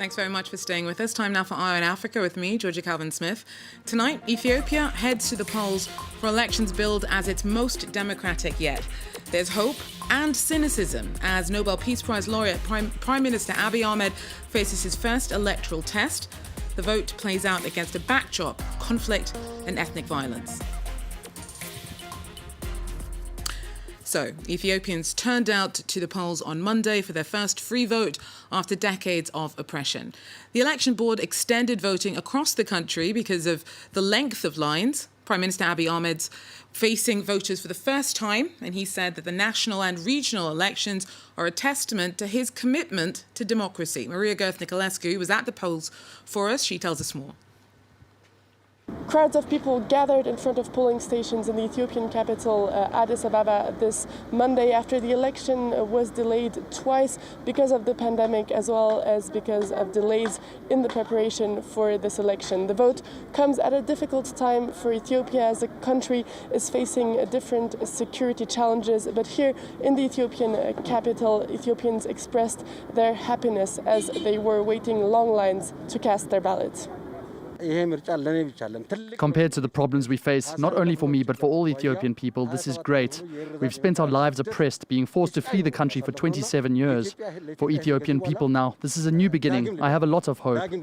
Thanks very much for staying with us. Time now for Eye on Africa with me, Georgia Calvin-Smith. Tonight, Ethiopia heads to the polls for elections billed as its most democratic yet. There's hope and cynicism as Nobel Peace Prize laureate Prime Minister Abiy Ahmed faces his first electoral test. The vote plays out against a backdrop of conflict and ethnic violence. So, Ethiopians turned out to the polls on Monday for their first free vote after decades of oppression. The election board extended voting across the country because of the length of lines. Prime Minister Abiy Ahmed's facing voters for the first time, and he said that the national and regional elections are a testament to his commitment to democracy. Maria Girth-Nicolescu was at the polls for us. She tells us more. Crowds of people gathered in front of polling stations in the Ethiopian capital, Addis Ababa, this Monday after the election was delayed twice because of the pandemic as well as because of delays in the preparation for this election. The vote comes at a difficult time for Ethiopia as the country is facing different security challenges. But here in the Ethiopian capital, Ethiopians expressed their happiness as they were waiting long lines to cast their ballots. Compared to the problems we face, not only for me but for all Ethiopian people, this is great. We've spent our lives oppressed, being forced to flee the country for 27 years. For Ethiopian people now, this is a new beginning. I have a lot of hope.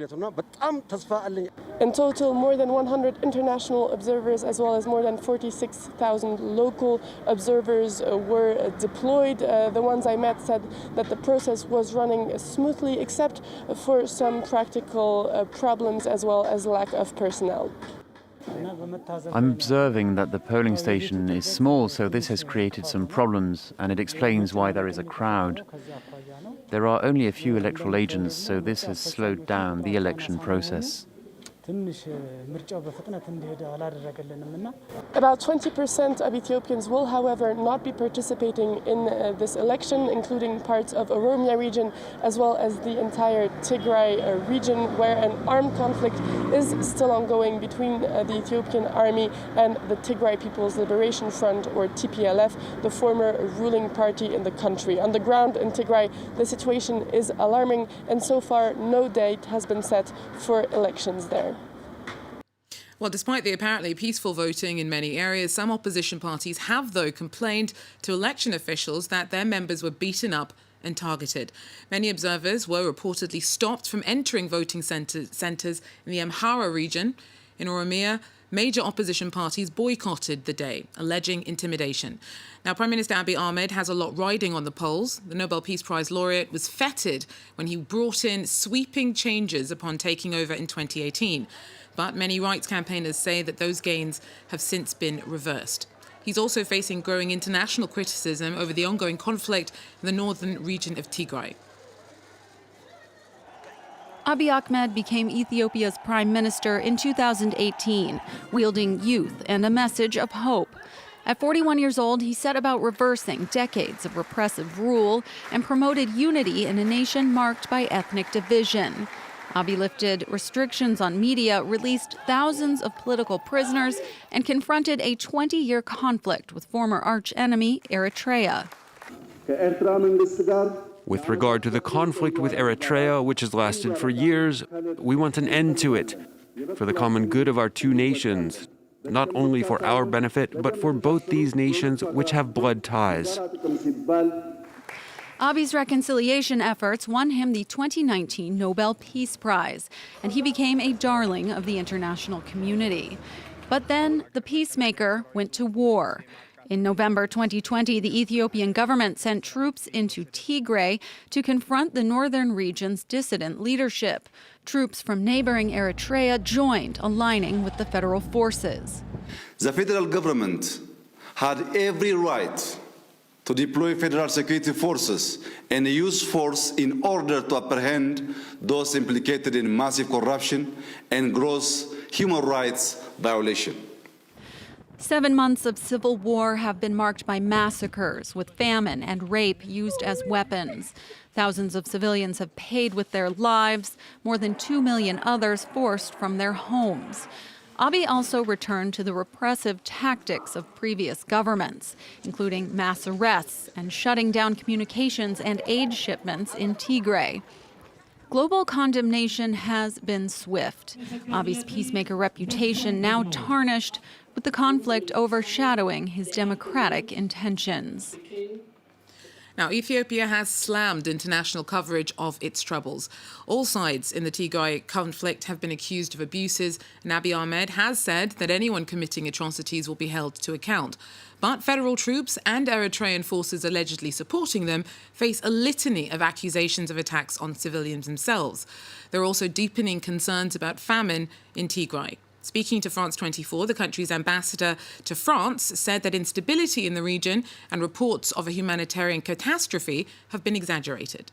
In total, more than 100 international observers as well as more than 46,000 local observers were deployed. The ones I met said that the process was running smoothly except for some practical problems as well as lack of personnel. I'm observing that the polling station is small, so this has created some problems, and it explains why there is a crowd. There are only a few electoral agents, so this has slowed down the election process. About 20% of Ethiopians will, however, not be participating in this election, including parts of Oromia region as well as the entire Tigray region, where an armed conflict is still ongoing between the Ethiopian army and the Tigray People's Liberation Front, or TPLF, the former ruling party in the country. On the ground in Tigray, the situation is alarming, and so far no date has been set for elections there. Well, despite the apparently peaceful voting in many areas, some opposition parties have, though, complained to election officials that their members were beaten up and targeted. Many observers were reportedly stopped from entering voting centres in the Amhara region. In Oromia, major opposition parties boycotted the day, alleging intimidation. Now, Prime Minister Abiy Ahmed has a lot riding on the polls. The Nobel Peace Prize laureate was feted when he brought in sweeping changes upon taking over in 2018. But many rights campaigners say that those gains have since been reversed. He's also facing growing international criticism over the ongoing conflict in the northern region of Tigray. Abiy Ahmed became Ethiopia's prime minister in 2018, wielding youth and a message of hope. At 41 years old, he set about reversing decades of repressive rule and promoted unity in a nation marked by ethnic division. Abiy lifted restrictions on media, released thousands of political prisoners, and confronted a 20-year conflict with former arch-enemy Eritrea. With regard to the conflict with Eritrea, which has lasted for years, we want an end to it, for the common good of our two nations, not only for our benefit, but for both these nations which have blood ties. Abiy's reconciliation efforts won him the 2019 Nobel Peace Prize, and he became a darling of the international community. But then the peacemaker went to war. In November 2020, the Ethiopian government sent troops into Tigray to confront the northern region's dissident leadership. Troops from neighboring Eritrea joined, aligning with the federal forces. The federal government had every right to deploy federal security forces and use force in order to apprehend those implicated in massive corruption and gross human rights violation. 7 months of civil war have been marked by massacres, with famine and rape used as weapons. Thousands of civilians have paid with their lives, more than 2 million others forced from their homes. Abiy also returned to the repressive tactics of previous governments, including mass arrests and shutting down communications and aid shipments in Tigray. global condemnation has been swift. Abiy's peacemaker reputation now tarnished, with the conflict overshadowing his democratic intentions. Now, Ethiopia has slammed international coverage of its troubles. All sides in the Tigray conflict have been accused of abuses, and Abiy Ahmed has said that anyone committing atrocities will be held to account. But federal troops and Eritrean forces allegedly supporting them face a litany of accusations of attacks on civilians themselves. There are also deepening concerns about famine in Tigray. Speaking to France 24, the country's ambassador to France said that instability in the region and reports of a humanitarian catastrophe have been exaggerated.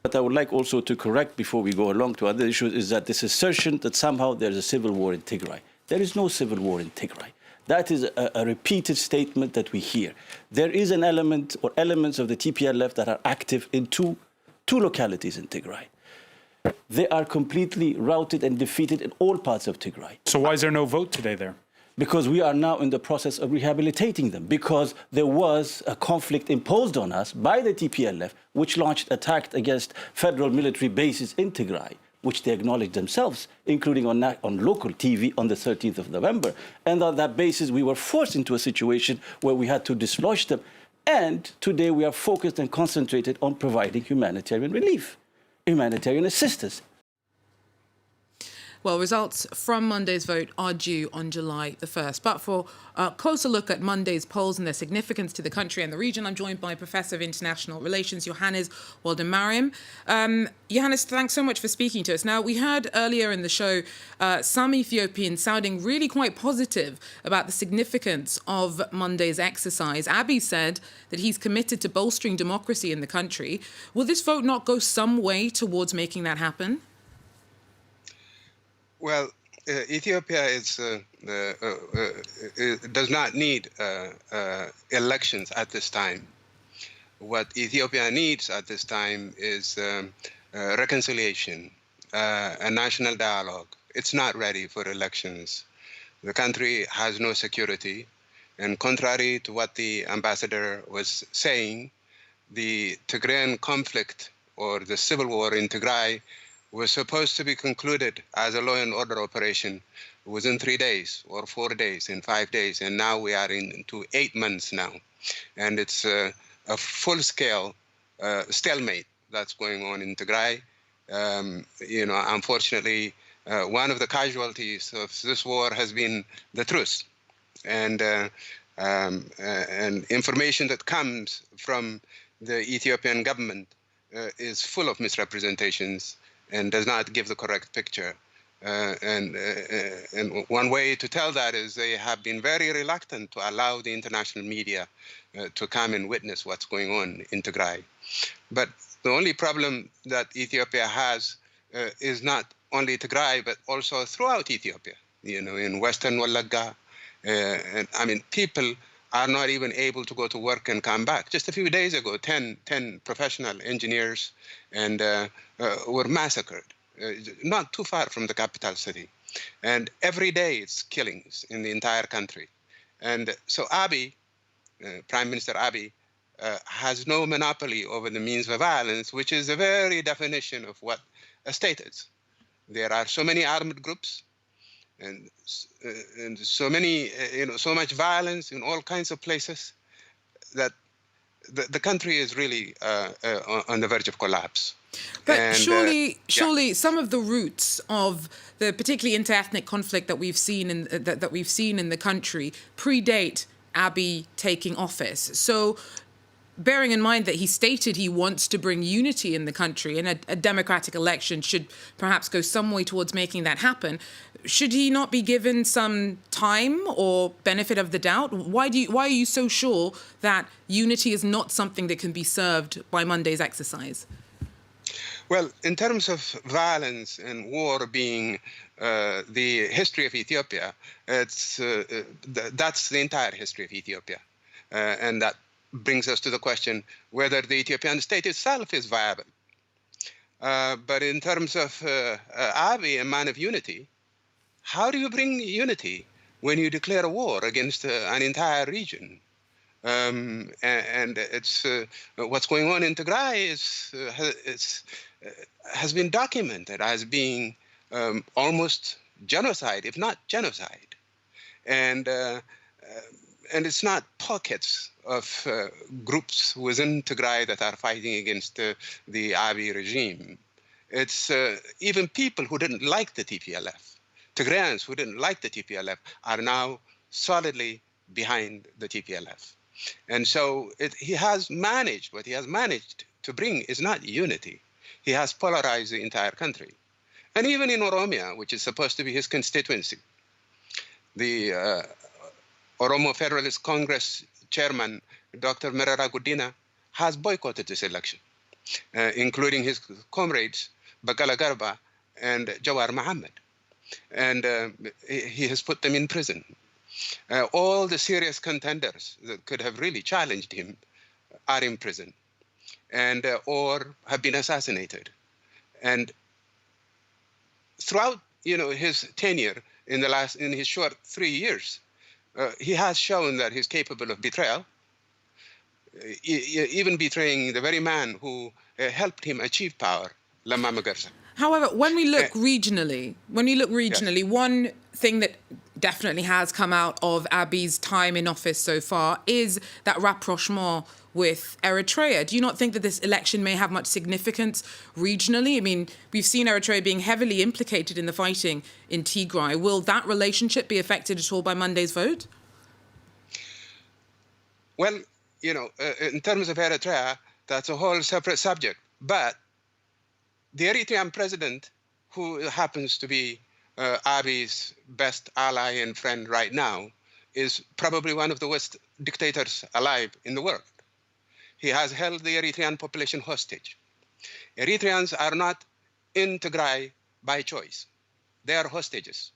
What I would like also to correct before we go along to other issues is that this assertion that somehow there's a civil war in Tigray. There is no civil war in Tigray. That is a repeated statement that we hear. There is an element or elements of the TPLF that are active in two localities in Tigray. They are completely routed and defeated in all parts of Tigray. So why is there no vote today there? Because we are now in the process of rehabilitating them, because there was a conflict imposed on us by the TPLF, which launched attacks against federal military bases in Tigray, which they acknowledged themselves, including on local TV on the 13th of November. And on that basis, we were forced into a situation where we had to dislodge them. And today we are focused and concentrated on providing humanitarian relief, humanitarian assistance. Well, results from Monday's vote are due on July the 1st. But for a closer look at Monday's polls and their significance to the country and the region, I'm joined by Professor of International Relations, Johannes Waldemariam. Johannes, thanks so much for speaking to us. Now, we heard earlier in the show some Ethiopians sounding really quite positive about the significance of Monday's exercise. Abiy said that he's committed to bolstering democracy in the country. Will this vote not go some way towards making that happen? Well, Ethiopia does not need elections at this time. What Ethiopia needs at this time is reconciliation, a national dialogue. It's not ready for elections. The country has no security, and contrary to what the ambassador was saying, the Tigrayan conflict or the civil war in Tigray was supposed to be concluded as a law and order operation within 3 days or 4 days and 5 days. And now we are into 8 months now. And it's a full-scale stalemate that's going on in Tigray. Unfortunately, one of the casualties of this war has been the truth. And information that comes from the Ethiopian government is full of misrepresentations and does not give the correct picture. And one way to tell that is they have been very reluctant to allow the international media to come and witness what's going on in Tigray. But the only problem that Ethiopia has is not only Tigray, but also throughout Ethiopia. In Western Wallagga, people are not even able to go to work and come back. Just a few days ago, 10 professional engineers were massacred, not too far from the capital city. And every day it's killings in the entire country. And so Abiy, Prime Minister Abiy, has no monopoly over the means of violence, which is the very definition of what a state is. There are so many armed groups, and so many, so much violence in all kinds of places that the country is really on the verge of collapse. But surely some of the roots of the particularly inter-ethnic conflict that we've seen in the country predate Abiy taking office. So, bearing in mind that he stated he wants to bring unity in the country, and a democratic election should perhaps go some way towards making that happen, should he not be given some time or benefit of the doubt? Why are you so sure that unity is not something that can be served by Monday's exercise? Well, in terms of violence and war being the history of Ethiopia, that's the entire history of Ethiopia. And that brings us to the question whether the Ethiopian state itself is viable. But in terms of Abiy, a man of unity, how do you bring unity when you declare a war against an entire region? and it's what's going on in Tigray has been documented as being almost genocide, if not genocide, and it's not pockets of groups within Tigray that are fighting against the Abiy regime. It's even people who didn't like the TPLF, Tigrayans who didn't like the TPLF, are now solidly behind the TPLF. And so he has managed, what he has managed to bring is not unity. He has polarized the entire country. And even in Oromia, which is supposed to be his constituency, the Oromo Federalist Congress chairman, Dr. Merera Gudina, has boycotted this election, including his comrades, Bagala Garba and Jawar Mohammed. And he has put them in prison. All the serious contenders that could have really challenged him are in prison and or have been assassinated. And throughout his tenure in his short 3 years, he has shown that he's capable of betrayal, even betraying the very man who helped him achieve power, Lamma Magarsa. However, when we look regionally, yes, one thing that definitely has come out of Abiy's time in office so far is that rapprochement with Eritrea. Do you not think that this election may have much significance regionally? I mean, we've seen Eritrea being heavily implicated in the fighting in Tigray. Will that relationship be affected at all by Monday's vote? Well, in terms of Eritrea, that's a whole separate subject. But the Eritrean president, who happens to be Abiy's best ally and friend right now, is probably one of the worst dictators alive in the world. He has held the Eritrean population hostage. Eritreans are not in Tigray by choice. They are hostages.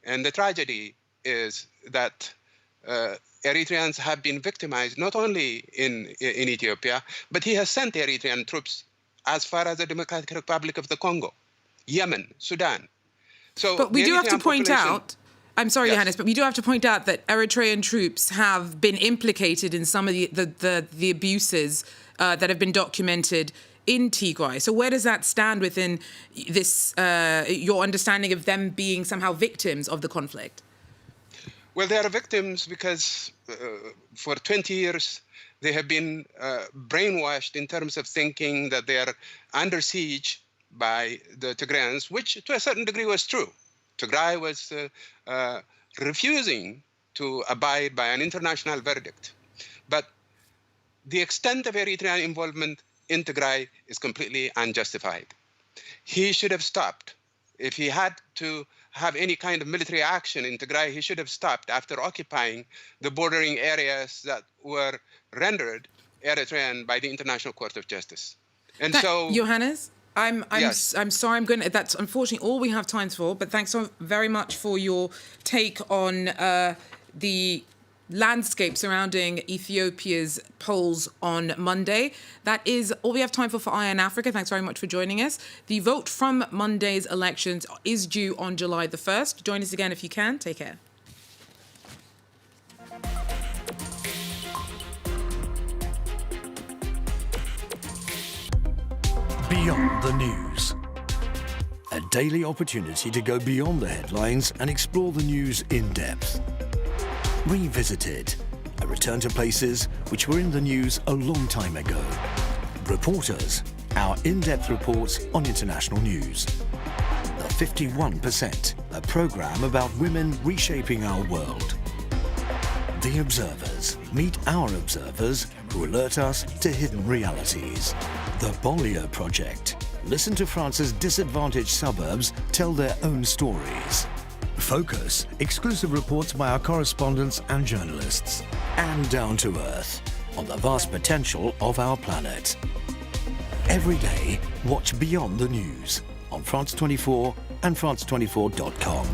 And the tragedy is that Eritreans have been victimized not only in Ethiopia, but he has sent Eritrean troops as far as the Democratic Republic of the Congo, Yemen, Sudan. So but we do have to point out, I'm sorry, yes, Johannes, but we do have to point out that Eritrean troops have been implicated in some of the abuses that have been documented in Tigray. So where does that stand within this, your understanding of them being somehow victims of the conflict? Well, they are victims because for 20 years, they have been brainwashed in terms of thinking that they are under siege by the Tigrayans, which to a certain degree was true. Tigray was refusing to abide by an international verdict. But the extent of Eritrean involvement in Tigray is completely unjustified. He should have stopped. If he had to have any kind of military action in Tigray, he should have stopped after occupying the bordering areas that were rendered Eritrean by the International Court of Justice. And so, Johannes, I'm sorry, that's unfortunately all we have time for, but thanks so very much for your take on the landscape surrounding Ethiopia's polls on Monday. That is all we have time for Eye on Africa. Thanks very much for joining us. The vote from Monday's elections is due on July the 1st. Join us again if you can. Take care. Beyond the News. A daily opportunity to go beyond the headlines and explore the news in depth. Revisited. A return to places which were in the news a long time ago. Reporters. Our in-depth reports on international news. The 51%. A program about women reshaping our world. The Observers. Meet our observers who alert us to hidden realities. The Banlieue Project. Listen to France's disadvantaged suburbs tell their own stories. Focus. Exclusive reports by our correspondents and journalists. And Down to Earth. On the vast potential of our planet. Every day, watch Beyond the News on France 24 and France24.com.